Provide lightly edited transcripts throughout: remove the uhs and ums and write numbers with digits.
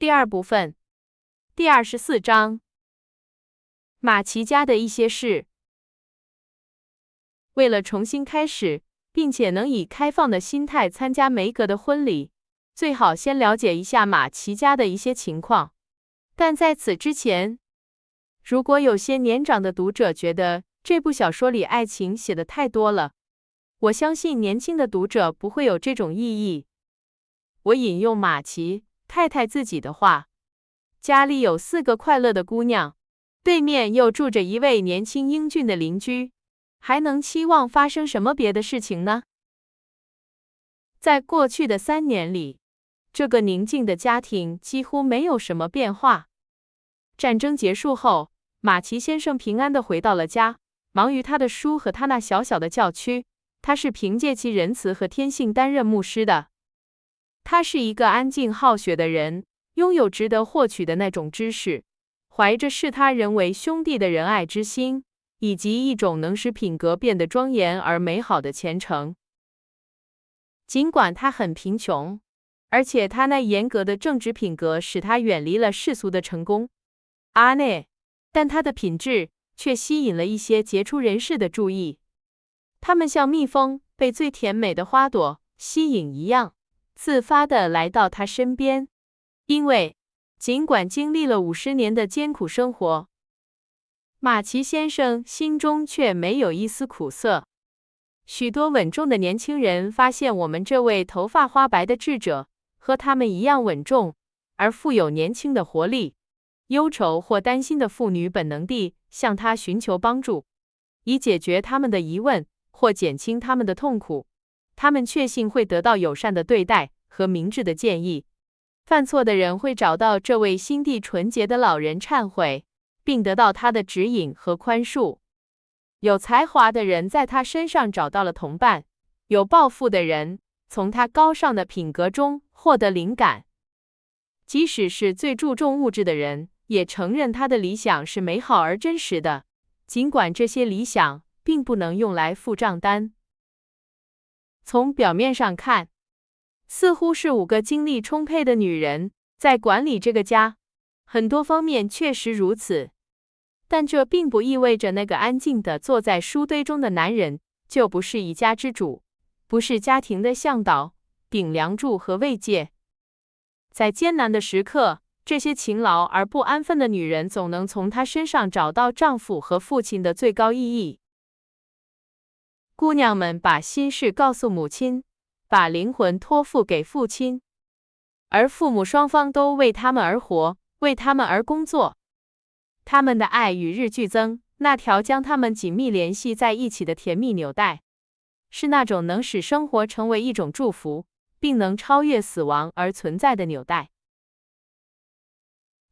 第二部分，第24章，马奇家的一些事。为了重新开始，并且能以开放的心态参加梅格的婚礼，最好先了解一下马奇家的一些情况。但在此之前，如果有些年长的读者觉得这部小说里爱情写得太多了，我相信年轻的读者不会有这种异议。我引用马奇太太自己的话：家里有4个快乐的姑娘，对面又住着一位年轻英俊的邻居，还能期望发生什么别的事情呢？在过去的3年里，这个宁静的家庭几乎没有什么变化。战争结束后，马奇先生平安地回到了家，忙于他的书和他那小小的教区。他是凭借其仁慈和天性担任牧师的。他是一个安静好学的人，拥有值得获取的那种知识，怀着视他人为兄弟的仁爱之心，以及一种能使品格变得庄严而美好的虔诚。尽管他很贫穷，而且他那严格的正直品格使他远离了世俗的成功，但他的品质却吸引了一些杰出人士的注意。他们像蜜蜂被最甜美的花朵吸引一样，自发地来到他身边。因为尽管经历了50年的艰苦生活，马奇先生心中却没有一丝苦涩。许多稳重的年轻人发现我们这位头发花白的智者和他们一样稳重，而富有年轻的活力。忧愁或担心的妇女本能地向他寻求帮助，以解决他们的疑问或减轻他们的痛苦。他们确信会得到友善的对待和明智的建议。犯错的人会找到这位心地纯洁的老人忏悔，并得到他的指引和宽恕。有才华的人在他身上找到了同伴，有抱负的人从他高尚的品格中获得灵感。即使是最注重物质的人，也承认他的理想是美好而真实的，尽管这些理想并不能用来付账单。从表面上看，似乎是5个精力充沛的女人在管理这个家，很多方面确实如此。但这并不意味着那个安静地坐在书堆中的男人就不是一家之主，不是家庭的向导、顶梁柱和慰藉。在艰难的时刻，这些勤劳而不安分的女人总能从他身上找到丈夫和父亲的最高意义。姑娘们把心事告诉母亲，把灵魂托付给父亲，而父母双方都为他们而活，为他们而工作。他们的爱与日俱增，那条将他们紧密联系在一起的甜蜜纽带，是那种能使生活成为一种祝福，并能超越死亡而存在的纽带。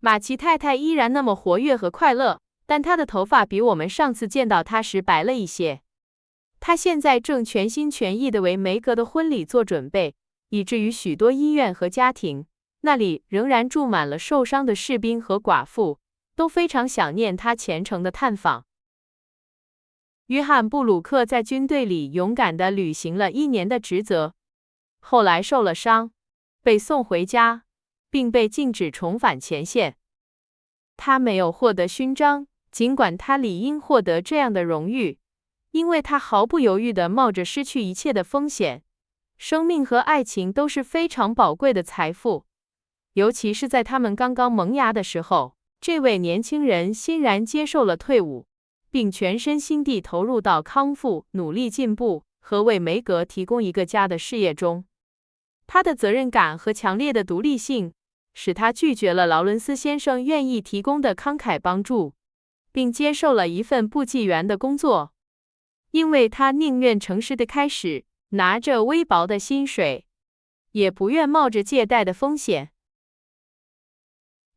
马奇太太依然那么活跃和快乐，但她的头发比我们上次见到她时白了一些。她现在正全心全意地为梅格的婚礼做准备，以至于许多医院和家庭，那里仍然住满了受伤的士兵和寡妇，都非常想念他虔诚的探访。约翰·布鲁克在军队里勇敢地履行了1年的职责，后来受了伤，被送回家，并被禁止重返前线。他没有获得勋章，尽管他理应获得这样的荣誉，因为他毫不犹豫地冒着失去一切的风险。生命和爱情都是非常宝贵的财富，尤其是在他们刚刚萌芽的时候。这位年轻人欣然接受了退伍，并全身心地投入到康复、努力进步和为梅格提供一个家的事业中。他的责任感和强烈的独立性使他拒绝了劳伦斯先生愿意提供的慷慨帮助，并接受了一份部记员的工作，因为他宁愿诚实地开始，拿着微薄的薪水，也不愿冒着借贷的风险。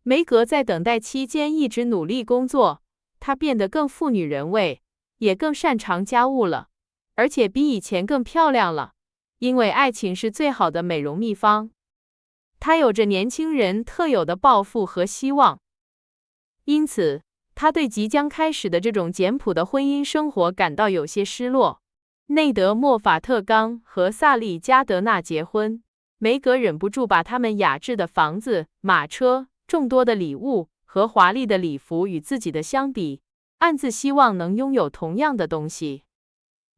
梅格在等待期间一直努力工作，她变得更妇女人味，也更擅长家务了，而且比以前更漂亮了，因为爱情是最好的美容秘方。她有着年轻人特有的抱负和希望，因此她对即将开始的这种简朴的婚姻生活感到有些失落。内德·莫法特刚和萨利·加德纳结婚，梅格忍不住把他们雅致的房子、马车、众多的礼物和华丽的礼服与自己的相比，暗自希望能拥有同样的东西。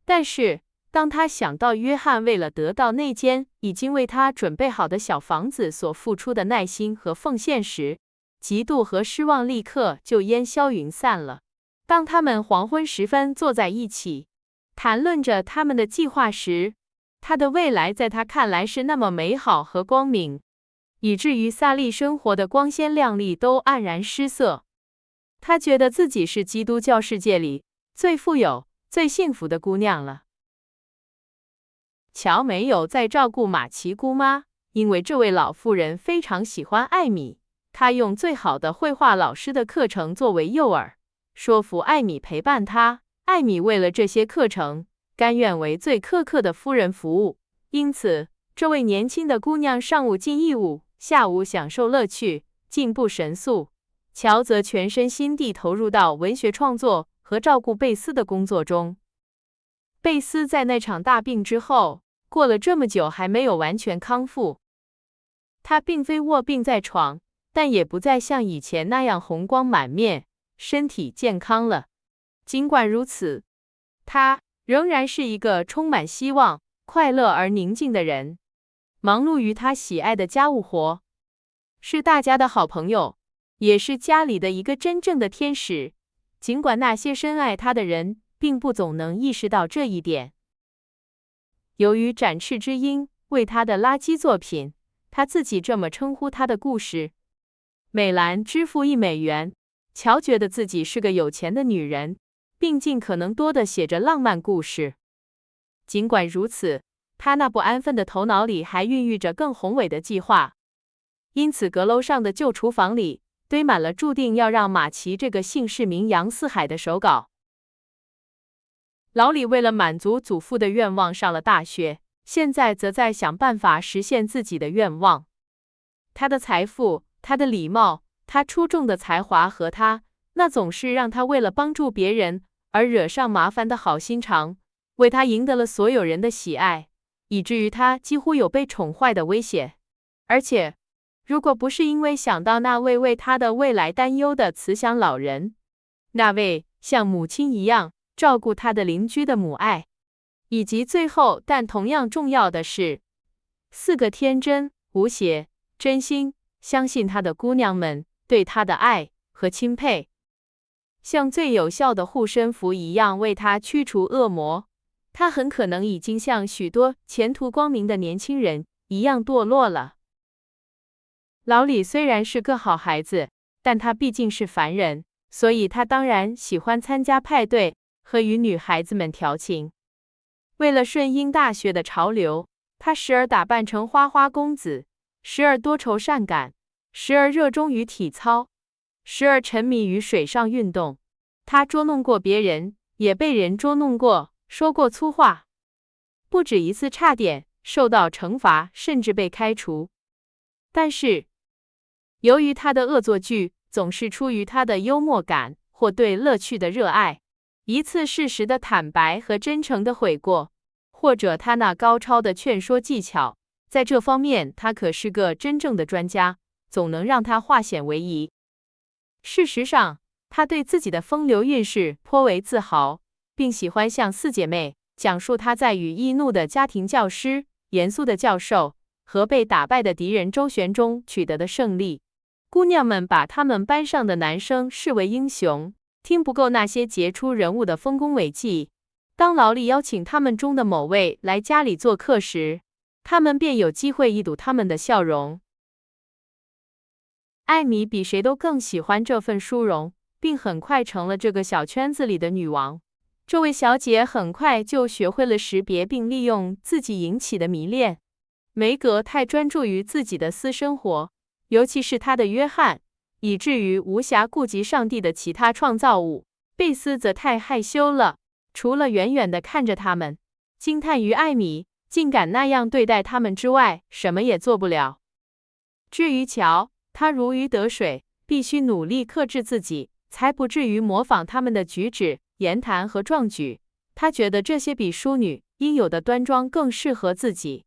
但是，当他想到约翰为了得到那间已经为他准备好的小房子所付出的耐心和奉献时，嫉妒和失望立刻就烟消云散了。当他们黄昏时分坐在一起，谈论着他们的计划时，他的未来在他看来是那么美好和光明，以至于萨莉生活的光鲜亮丽都黯然失色。他觉得自己是基督教世界里最富有、最幸福的姑娘了。乔没有再照顾马奇姑妈，因为这位老妇人非常喜欢艾米。她用最好的绘画老师的课程作为诱饵，说服艾米陪伴她。艾米为了这些课程，甘愿为最苛刻的夫人服务。因此，这位年轻的姑娘上午尽义务，下午享受乐趣，进步神速。乔则全身心地投入到文学创作和照顾贝斯的工作中。贝斯在那场大病之后，过了这么久还没有完全康复。他并非卧病在床，但也不再像以前那样红光满面，身体健康了。尽管如此，他仍然是一个充满希望、快乐而宁静的人，忙碌于他喜爱的家务活，是大家的好朋友，也是家里的一个真正的天使。尽管那些深爱他的人并不总能意识到这一点。由于展翅之鹰为他的垃圾作品，他自己这么称呼他的故事，美兰支付$1，乔觉得自己是个有钱的女人，并尽可能多的写着浪漫故事。尽管如此，他那不安分的头脑里还孕育着更宏伟的计划。因此，阁楼上的旧厨房里堆满了注定要让马奇这个姓氏名扬四海的手稿。老李为了满足祖父的愿望上了大学，现在则在想办法实现自己的愿望。他的财富，他的礼貌，他出众的才华和他那总是让他为了帮助别人而惹上麻烦的好心肠，为他赢得了所有人的喜爱，以至于他几乎有被宠坏的危险。而且，如果不是因为想到那位为他的未来担忧的慈祥老人，那位像母亲一样照顾他的邻居的母爱，以及最后但同样重要的是，4个天真、无邪、真心相信他的姑娘们对他的爱和钦佩，像最有效的护身符一样为他驱除恶魔，他很可能已经像许多前途光明的年轻人一样堕落了。老李虽然是个好孩子，但他毕竟是凡人，所以他当然喜欢参加派对和与女孩子们调情。为了顺应大学的潮流，他时而打扮成花花公子，时而多愁善感，时而热衷于体操，时而沉迷于水上运动。他捉弄过别人，也被人捉弄过，说过粗话，不止一次差点受到惩罚，甚至被开除。但是，由于他的恶作剧总是出于他的幽默感或对乐趣的热爱，一次事实的坦白和真诚的悔过，或者他那高超的劝说技巧，在这方面他可是个真正的专家，总能让他化险为夷。事实上，他对自己的风流韵事颇为自豪，并喜欢向4姐妹讲述他在与易怒的家庭教师、严肃的教授和被打败的敌人周旋中取得的胜利。姑娘们把他们班上的男生视为英雄，听不够那些杰出人物的丰功伟绩。当老李邀请他们中的某位来家里做客时，他们便有机会一睹他们的笑容。艾米比谁都更喜欢这份殊荣，并很快成了这个小圈子里的女王。这位小姐很快就学会了识别并利用自己引起的迷恋。梅格太专注于自己的私生活，尤其是他的约翰，以至于无暇顾及上帝的其他创造物。贝斯则太害羞了，除了远远地看着他们，惊叹于艾米竟敢那样对待他们之外，什么也做不了。至于乔，他如鱼得水，必须努力克制自己，才不至于模仿他们的举止、言谈和壮举。他觉得这些比淑女应有的端庄更适合自己。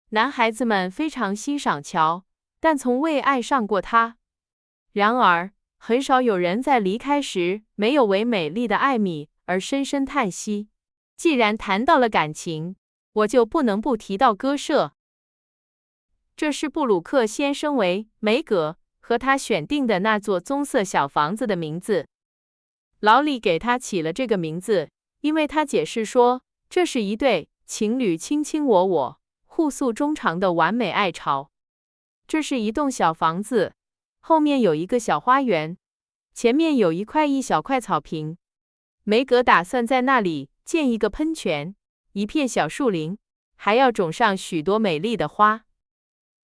男孩子们非常欣赏乔，但从未爱上过他。然而，很少有人在离开时没有为美丽的艾米而深深叹息。既然谈到了感情，我就不能不提到歌舍。这是布鲁克先生为梅格和他选定的那座棕色小房子的名字。劳里给他起了这个名字，因为他解释说，这是一对情侣卿卿我我、互诉衷肠的完美爱巢。这是一栋小房子，后面有一个小花园，前面有一小块草坪。梅格打算在那里建一个喷泉，一片小树林，还要种上许多美丽的花。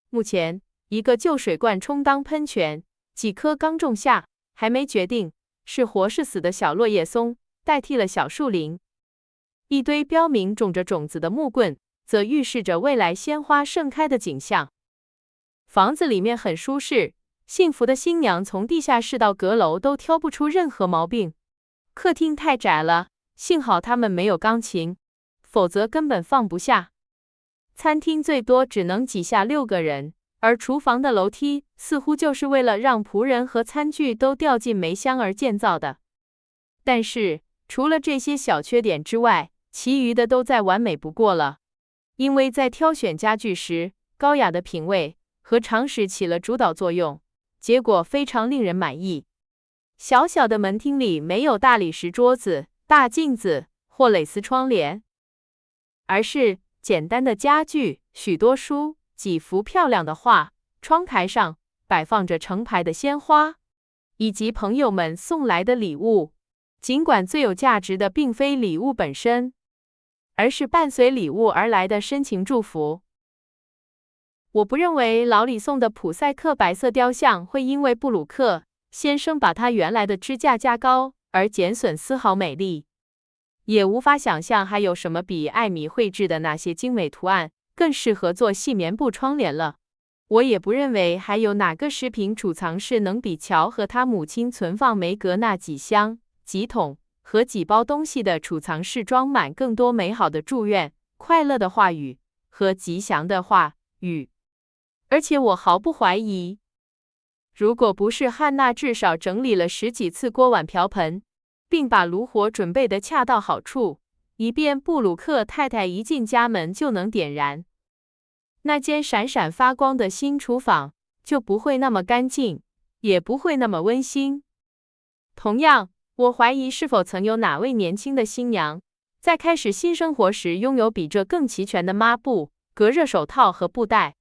目前，一个旧水罐充当喷泉，几棵刚种下，还没决定是活是死的小落叶松代替了小树林。一堆标明种着种子的木棍，则预示着未来鲜花盛开的景象。房子里面很舒适，幸福的新娘从地下室到阁楼都挑不出任何毛病。客厅太窄了，幸好他们没有钢琴，否则根本放不下。餐厅最多只能挤下6个人，而厨房的楼梯似乎就是为了让仆人和餐具都掉进煤箱而建造的。但是，除了这些小缺点之外，其余的都再完美不过了。因为在挑选家具时，高雅的品味和常识起了主导作用，结果非常令人满意。小小的门厅里没有大理石桌子、大镜子或蕾丝窗帘，而是简单的家具、许多书、几幅漂亮的画，窗台上摆放着成排的鲜花，以及朋友们送来的礼物。尽管最有价值的并非礼物本身，而是伴随礼物而来的深情祝福。我不认为劳里送的普赛克白色雕像会因为布鲁克先生把它原来的支架加高而减损丝毫美丽，也无法想象还有什么比艾米绘制的那些精美图案更适合做细棉布窗帘了。我也不认为还有哪个食品储藏室能比乔和他母亲存放梅格那几箱、几桶和几包东西的储藏室装满更多美好的祝愿、快乐的话语和吉祥的话语。而且我毫不怀疑，如果不是汉娜至少整理了10几次锅碗瓢盆，并把炉火准备得恰到好处，以便布鲁克太太一进家门就能点燃，那间闪闪发光的新厨房就不会那么干净，也不会那么温馨。同样，我怀疑是否曾有哪位年轻的新娘，在开始新生活时拥有比这更齐全的抹布、隔热手套和布袋。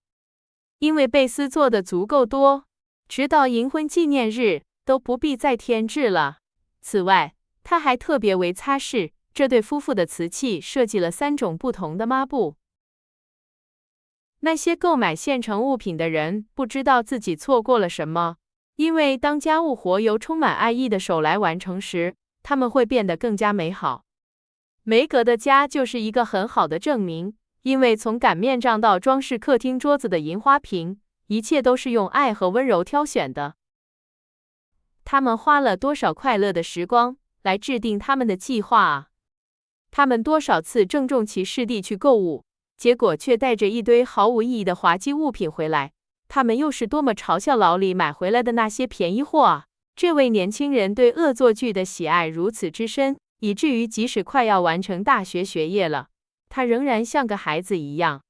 因为贝斯做的足够多，直到银婚纪念日都不必再添置了。此外，他还特别为擦拭这对夫妇的瓷器设计了3种不同的抹布。那些购买现成物品的人不知道自己错过了什么，因为当家务活由充满爱意的手来完成时，他们会变得更加美好。梅格的家就是一个很好的证明。因为从擀面杖到装饰客厅桌子的银花瓶，一切都是用爱和温柔挑选的。他们花了多少快乐的时光来制定他们的计划啊！他们多少次郑重其事地去购物，结果却带着一堆毫无意义的滑稽物品回来。他们又是多么嘲笑劳里买回来的那些便宜货啊！这位年轻人对恶作剧的喜爱如此之深，以至于即使快要完成大学学业了，他仍然像个孩子一样。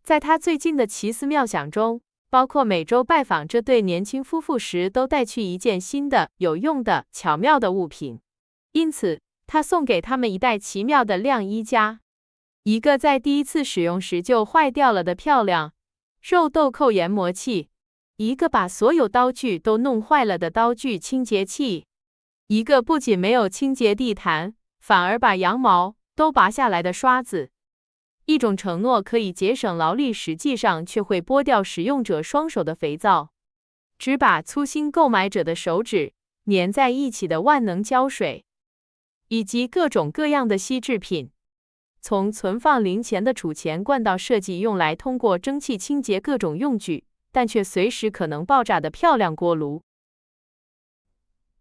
在他最近的奇思妙想中，包括每周拜访这对年轻夫妇时都带去一件新的、有用的、巧妙的物品。因此，他送给他们一袋奇妙的晾衣夹，一个在第一次使用时就坏掉了的漂亮肉豆蔻研磨器，一个把所有刀具都弄坏了的刀具清洁器，一个不仅没有清洁地毯，反而把羊毛都拔下来的刷子，一种承诺可以节省劳力，实际上却会剥掉使用者双手的肥皂，只把粗心购买者的手指粘在一起的万能胶水，以及各种各样的锡制品，从存放零钱的储钱罐到设计用来通过蒸汽清洁各种用具，但却随时可能爆炸的漂亮锅炉。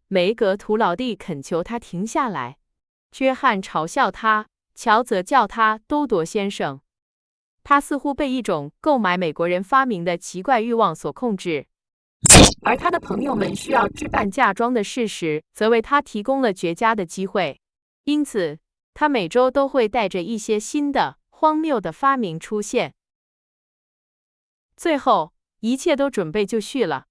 梅格徒劳地恳求他停下来，约翰嘲笑他，乔则叫他多铎先生。他似乎被一种购买美国人发明的奇怪欲望所控制，而他的朋友们需要置办嫁妆的事实，则为他提供了绝佳的机会。因此，他每周都会带着一些新的、荒谬的发明出现。最后，一切都准备就绪了。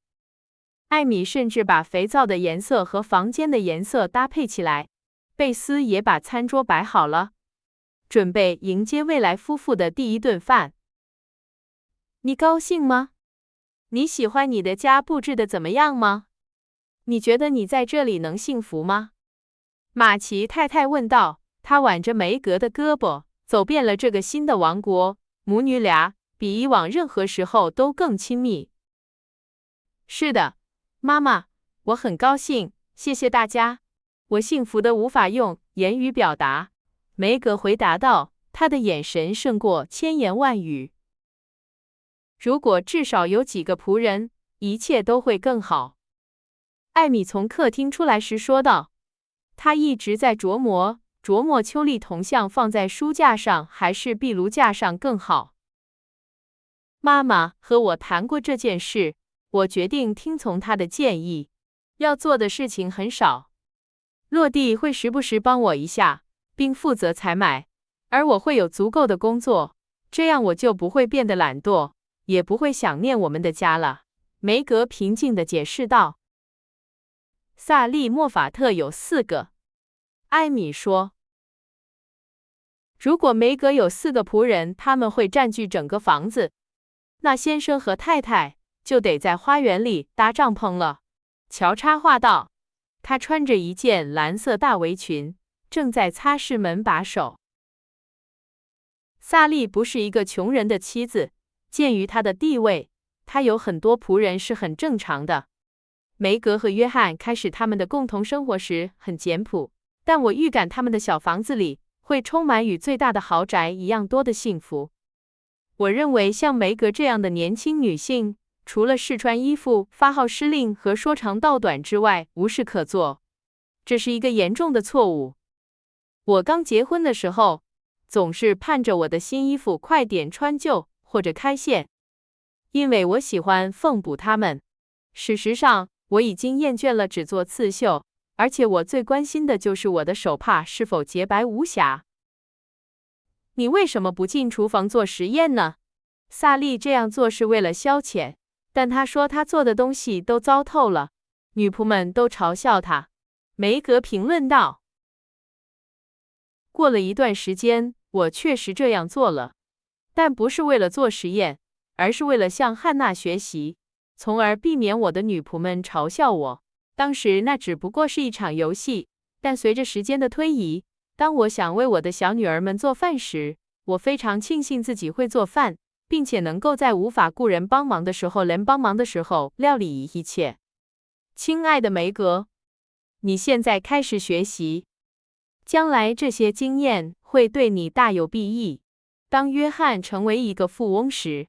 艾米甚至把肥皂的颜色和房间的颜色搭配起来，贝斯也把餐桌摆好了，准备迎接未来夫妇的第一顿饭。你高兴吗？你喜欢你的家布置的怎么样吗？你觉得你在这里能幸福吗？马奇太太问道。她挽着梅格的胳膊，走遍了这个新的王国。母女俩比以往任何时候都更亲密。是的，妈妈，我很高兴，谢谢大家。我幸福的无法用言语表达。梅格回答道，她的眼神胜过千言万语。如果至少有几个仆人，一切都会更好。艾米从客厅出来时说道，她一直在琢磨秋丽铜像放在书架上还是壁炉架上更好。妈妈和我谈过这件事，我决定听从她的建议。要做的事情很少，落地会时不时帮我一下，并负责采买，而我会有足够的工作，这样我就不会变得懒惰，也不会想念我们的家了。梅格平静地解释道。萨利·莫法特有4个。艾米说，如果梅格有4个仆人，他们会占据整个房子，那先生和太太就得在花园里搭帐篷了。乔插话道，他穿着一件蓝色大围裙，正在擦拭门把手。萨利不是一个穷人的妻子，鉴于她的地位，她有很多仆人是很正常的。梅格和约翰开始他们的共同生活时很简朴，但我预感他们的小房子里会充满与最大的豪宅一样多的幸福。我认为像梅格这样的年轻女性，除了试穿衣服、发号施令和说长道短之外，无事可做。这是一个严重的错误。我刚结婚的时候，总是盼着我的新衣服快点穿旧或者开线，因为我喜欢缝补它们。事实上，我已经厌倦了只做刺绣，而且我最关心的就是我的手帕是否洁白无瑕。你为什么不进厨房做实验呢？萨利这样做是为了消遣，但他说他做的东西都糟透了，女仆们都嘲笑他。梅格评论道。过了一段时间，我确实这样做了，但不是为了做实验，而是为了向汉娜学习，从而避免我的女仆们嘲笑我。当时那只不过是一场游戏，但随着时间的推移，当我想为我的小女儿们做饭时，我非常庆幸自己会做饭，并且能够在无法雇人帮忙的时候料理一切。亲爱的梅格，你现在开始学习，将来这些经验会对你大有裨益。当约翰成为一个富翁时，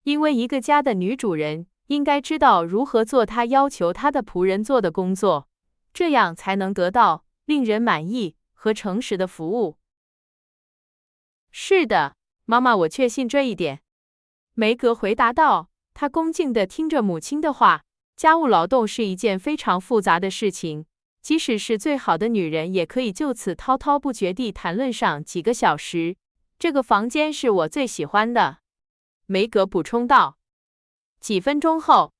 因为一个家的女主人应该知道如何做他要求他的仆人做的工作，这样才能得到令人满意和诚实的服务。是的，妈妈，我确信这一点。梅格回答道，她恭敬地听着母亲的话。家务劳动是一件非常复杂的事情，即使是最好的女人也可以就此滔滔不绝地谈论上几个小时。这个房间是我最喜欢的，梅格补充道。几分钟后，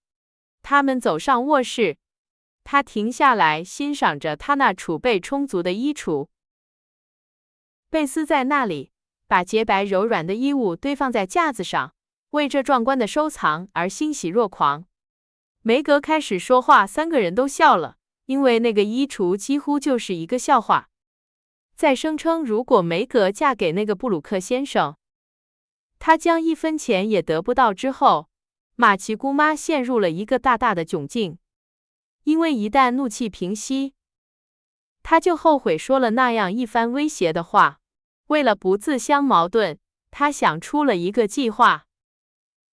他们走上卧室，他停下来欣赏着他那储备充足的衣橱。贝斯在那里，把洁白柔软的衣物堆放在架子上，为这壮观的收藏而欣喜若狂。梅格开始说话，3个人都笑了，因为那个衣橱几乎就是一个笑话。在声称如果梅格嫁给那个布鲁克先生，她将1分钱也得不到之后，马奇姑妈陷入了一个大大的窘境，因为一旦怒气平息，她就后悔说了那样一番威胁的话。为了不自相矛盾，她想出了一个计划。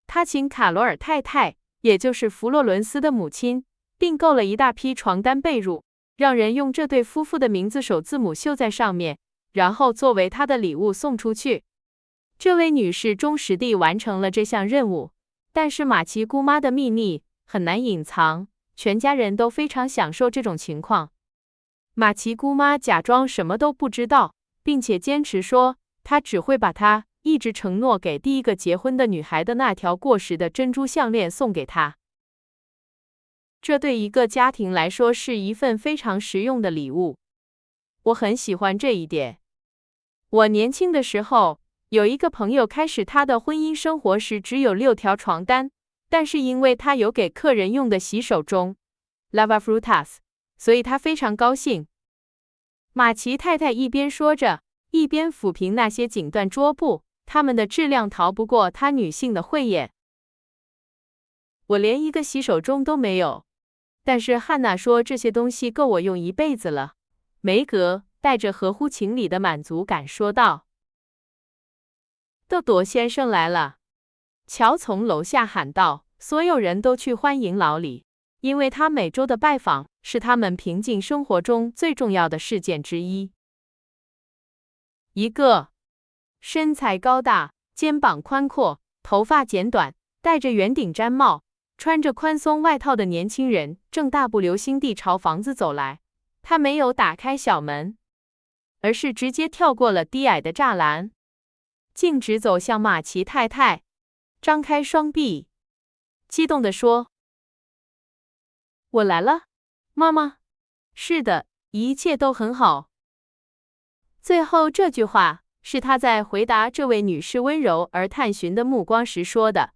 她请卡罗尔太太，也就是弗洛伦斯的母亲，订购了一大批床单被褥，让人用这对夫妇的名字首字母绣在上面，然后作为她的礼物送出去。这位女士忠实地完成了这项任务，但是马奇姑妈的秘密很难隐藏，全家人都非常享受这种情况。马奇姑妈假装什么都不知道，并且坚持说，她只会把她一直承诺给第一个结婚的女孩的那条过时的珍珠项链送给她。这对一个家庭来说是一份非常实用的礼物。我很喜欢这一点。我年轻的时候，有一个朋友开始他的婚姻生活时只有6条床单，但是因为他有给客人用的洗手钟 Lava Frutas， 所以他非常高兴。马奇太太一边说着，一边抚平那些锦缎桌布，它们的质量逃不过她女性的慧眼。我连一个洗手钟都没有，但是汉娜说这些东西够我用一辈子了。梅格带着合乎情理的满足感说道。豆朵先生来了，乔从楼下喊道，所有人都去欢迎老李，因为他每周的拜访是他们平静生活中最重要的事件之一。一个身材高大、肩膀宽阔、头发剪短、戴着圆顶毡帽、穿着宽松外套的年轻人正大步流星地朝房子走来。他没有打开小门，而是直接跳过了低矮的栅栏，径直走向马奇太太，张开双臂，激动地说：“我来了，妈妈。是的，一切都很好。”最后这句话是他在回答这位女士温柔而探寻的目光时说的。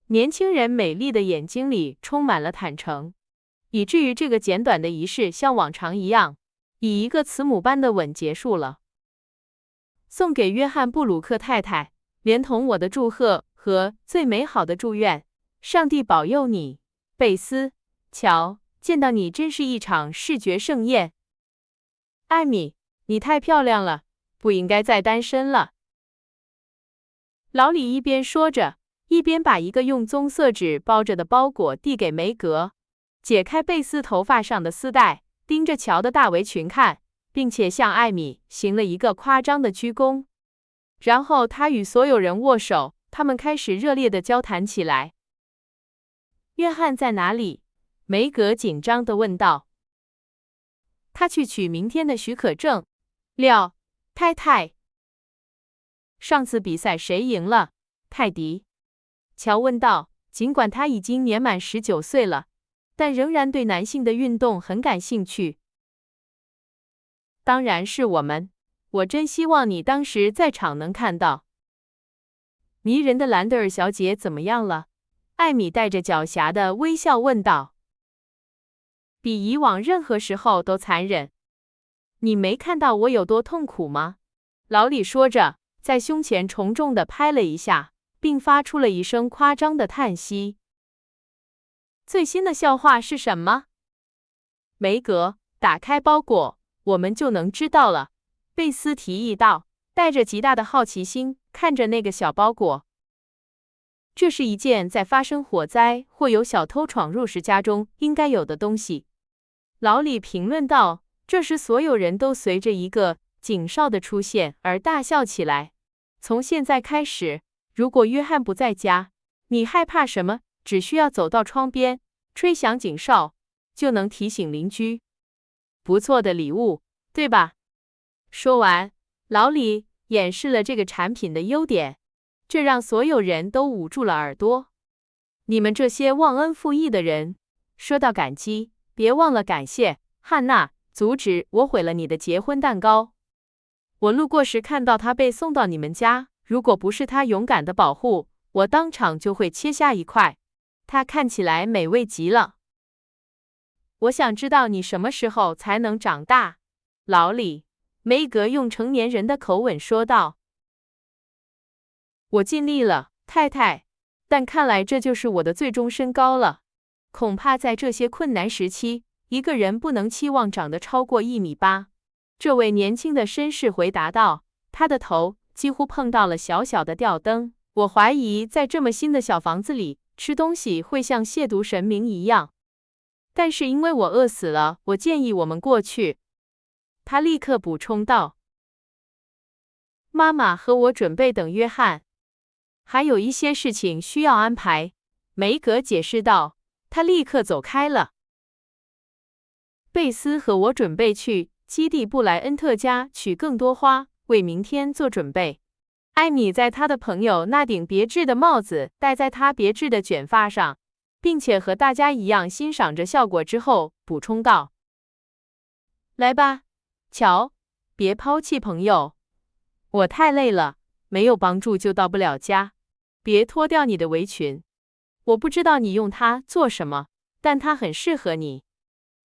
年轻人美丽的眼睛里充满了坦诚，以至于这个简短的仪式像往常一样，以一个慈母般的吻结束了。送给约翰布鲁克太太，连同我的祝贺和最美好的祝愿，上帝保佑你，贝斯。瞧，见到你真是一场视觉盛宴。艾米，你太漂亮了，不应该再单身了。老李一边说着，一边把一个用棕色纸包着的包裹递给梅格，解开贝斯头发上的丝带，盯着乔的大围裙看，并且向艾米行了一个夸张的鞠躬。然后他与所有人握手，他们开始热烈地交谈起来。约翰在哪里？梅格紧张地问道。他去取明天的许可证。廖太太。上次比赛谁赢了？泰迪。乔问道。尽管他已经年满19岁了，但仍然对男性的运动很感兴趣。当然是我们。我真希望你当时在场能看到。迷人的兰德尔小姐怎么样了？艾米带着狡黠的微笑问道。比以往任何时候都残忍。你没看到我有多痛苦吗？老李说着，在胸前重重地拍了一下，并发出了一声夸张的叹息。最新的笑话是什么？梅格，打开包裹，我们就能知道了。贝斯提议道，带着极大的好奇心看着那个小包裹。这是一件在发生火灾或有小偷闯入时家中应该有的东西。老李评论道。这时所有人都随着一个警哨的出现而大笑起来。从现在开始，如果约翰不在家，你害怕什么？只需要走到窗边，吹响警哨，就能提醒邻居。不错的礼物，对吧？说完，老李演示了这个产品的优点，这让所有人都捂住了耳朵。你们这些忘恩负义的人，说到感激，别忘了感谢汉娜。阻止我毁了你的结婚蛋糕。我路过时看到他被送到你们家，如果不是他勇敢的保护，我当场就会切下一块。他看起来美味极了。我想知道你什么时候才能长大，老李。梅格用成年人的口吻说道。我尽力了，太太，但看来这就是我的最终身高了。恐怕在这些困难时期，一个人不能期望长得超过1.8米。这位年轻的绅士回答道，他的头几乎碰到了小小的吊灯。我怀疑在这么新的小房子里吃东西会像亵渎神明一样。但是因为我饿死了，我建议我们过去。他立刻补充道。妈妈和我准备等约翰，还有一些事情需要安排。梅格解释道，他立刻走开了。贝斯和我准备去基地布莱恩特家取更多花，为明天做准备。艾米在他的朋友那顶别致的帽子戴在他别致的卷发上，并且和大家一样欣赏着效果之后，补充道：“来吧，乔，别抛弃朋友。我太累了，没有帮助就到不了家。别脱掉你的围裙，我不知道你用它做什么，但它很适合你。”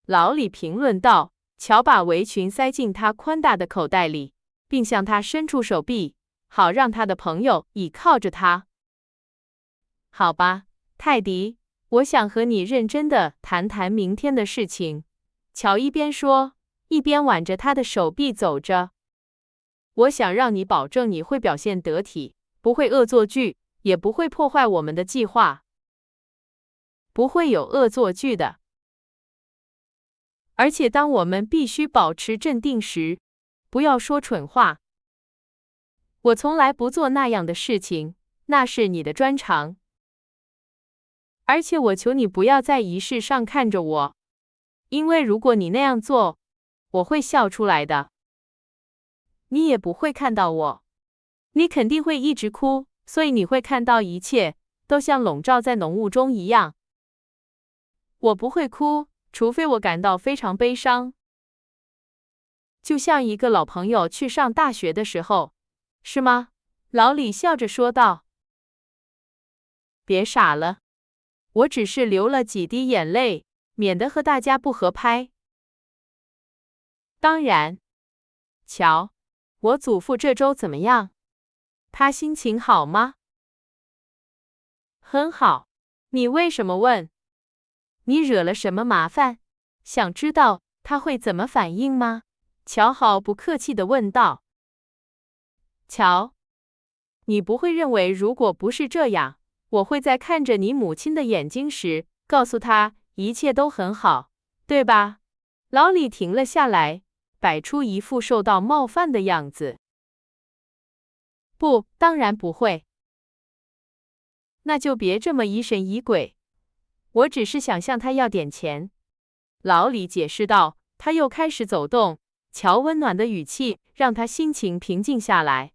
老李评论道。乔把围裙塞进他宽大的口袋里，并向他伸出手臂，好让他的朋友倚靠着他。好吧，泰迪，我想和你认真的谈谈明天的事情。乔一边说，一边挽着他的手臂走着。我想让你保证你会表现得体，不会恶作剧，也不会破坏我们的计划。不会有恶作剧的。而且当我们必须保持镇定时，不要说蠢话。我从来不做那样的事情，那是你的专长。而且我求你不要在仪式上看着我，因为如果你那样做，我会笑出来的。你也不会看到我，你肯定会一直哭，所以你会看到一切都像笼罩在浓雾中一样。我不会哭，除非我感到非常悲伤，就像一个老朋友去上大学的时候，是吗？老李笑着说道。别傻了，我只是流了几滴眼泪，免得和大家不合拍。当然，瞧，我祖父这周怎么样？他心情好吗？很好。你为什么问？你惹了什么麻烦？想知道他会怎么反应吗？乔毫不客气地问道。乔，你不会认为如果不是这样，我会在看着你母亲的眼睛时，告诉她一切都很好，对吧？老李停了下来，摆出一副受到冒犯的样子。不，当然不会。那就别这么疑神疑鬼。我只是想向他要点钱。老李解释道，他又开始走动。乔温暖的语气让他心情平静下来。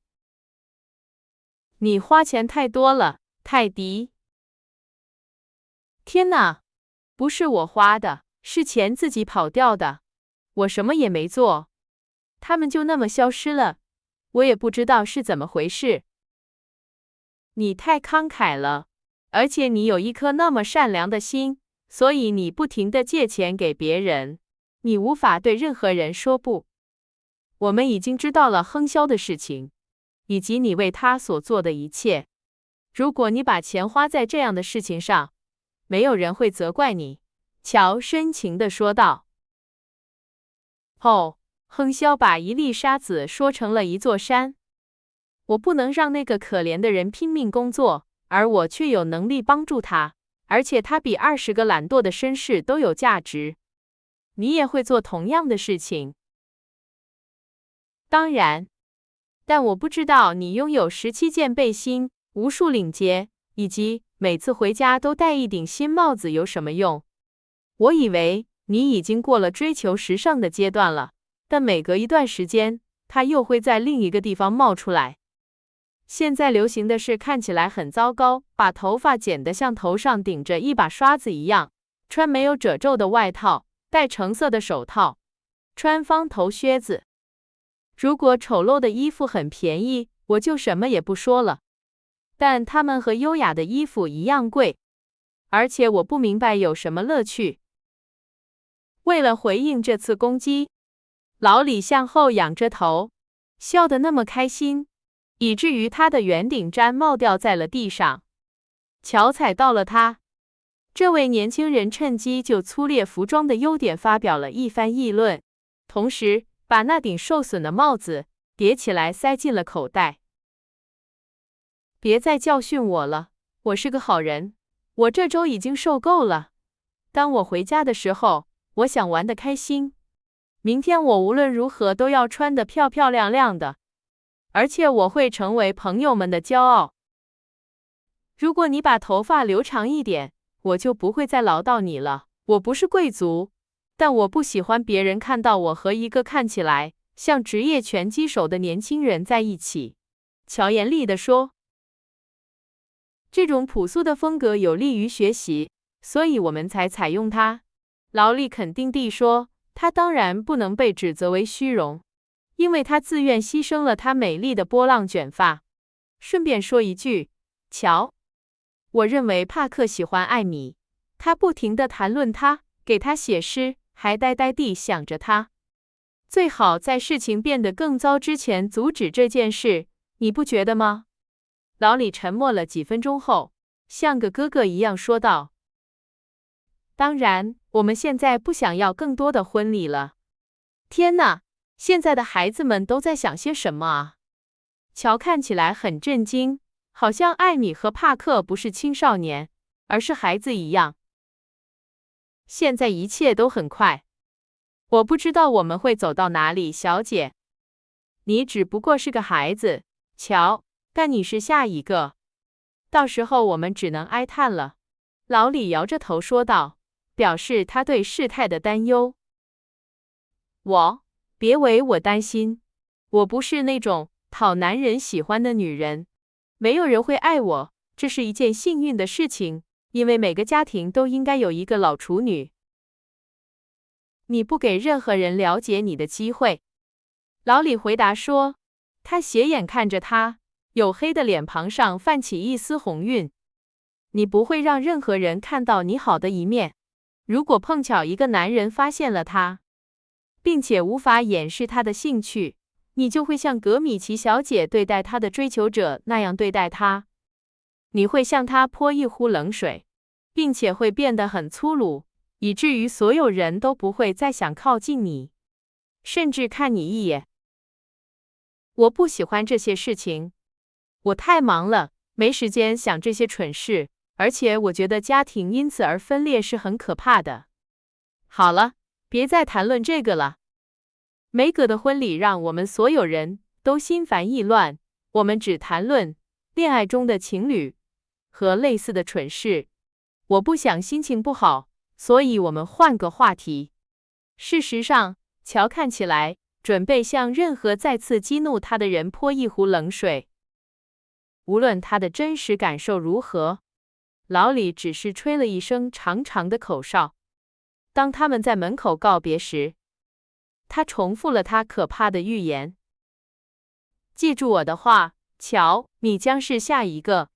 你花钱太多了，泰迪。天哪，不是我花的，是钱自己跑掉的。我什么也没做，他们就那么消失了，我也不知道是怎么回事。你太慷慨了，而且你有一颗那么善良的心，所以你不停地借钱给别人，你无法对任何人说不。我们已经知道了亨肖的事情，以及你为他所做的一切。如果你把钱花在这样的事情上，没有人会责怪你。乔深情地说道。哦，亨肖把一粒沙子说成了一座山。我不能让那个可怜的人拼命工作，而我却有能力帮助他，而且他比20个懒惰的绅士都有价值。你也会做同样的事情。当然，但我不知道你拥有17件背心、无数领结，以及每次回家都戴一顶新帽子有什么用。我以为你已经过了追求时尚的阶段了，但每隔一段时间，它又会在另一个地方冒出来。现在流行的是看起来很糟糕，把头发剪得像头上顶着一把刷子一样，穿没有褶皱的外套，戴橙色的手套，穿方头靴子。如果丑陋的衣服很便宜，我就什么也不说了。但它们和优雅的衣服一样贵，而且我不明白有什么乐趣。为了回应这次攻击，老李向后仰着头，笑得那么开心，以至于他的圆顶毡帽掉在了地上。乔踩到了他。这位年轻人趁机就粗劣服装的优点发表了一番议论，同时把那顶受损的帽子叠起来塞进了口袋。别再教训我了，我是个好人。我这周已经受够了。当我回家的时候，我想玩得开心。明天我无论如何都要穿得漂漂亮亮的。而且我会成为朋友们的骄傲。如果你把头发留长一点，我就不会再唠叨你了。我不是贵族，但我不喜欢别人看到我和一个看起来像职业拳击手的年轻人在一起。乔严厉地说。这种朴素的风格有利于学习，所以我们才采用它。劳力肯定地说，他当然不能被指责为虚荣，因为他自愿牺牲了他美丽的波浪卷发。顺便说一句，乔，我认为帕克喜欢艾米，他不停地谈论他，给他写诗，还呆呆地想着他。最好在事情变得更糟之前阻止这件事，你不觉得吗？老李沉默了几分钟后，像个哥哥一样说道：当然，我们现在不想要更多的婚礼了。天哪，现在的孩子们都在想些什么啊？乔看起来很震惊，好像艾米和帕克不是青少年，而是孩子一样。现在一切都很快，我不知道我们会走到哪里，小姐。你只不过是个孩子，乔，但你是下一个。到时候我们只能哀叹了。老李摇着头说道，表示他对事态的担忧。别为我担心，我不是那种讨男人喜欢的女人，没有人会爱我，这是一件幸运的事情，因为每个家庭都应该有一个老处女。你不给任何人了解你的机会。老李回答说，他斜眼看着他，黝黑的脸庞上泛起一丝红晕。你不会让任何人看到你好的一面。如果碰巧一个男人发现了他，并且无法掩饰他的兴趣，你就会像格米奇小姐对待她的追求者那样对待他。你会向他泼一壶冷水，并且会变得很粗鲁，以至于所有人都不会再想靠近你，甚至看你一眼。我不喜欢这些事情，我太忙了，没时间想这些蠢事。而且我觉得家庭因此而分裂是很可怕的。好了，别再谈论这个了。梅格的婚礼让我们所有人都心烦意乱，我们只谈论恋爱中的情侣和类似的蠢事。我不想心情不好，所以我们换个话题。事实上，乔看起来准备向任何再次激怒他的人泼一壶冷水。无论他的真实感受如何，老李只是吹了一声长长的口哨。当他们在门口告别时，他重复了他可怕的预言。记住我的话，乔，你将是下一个。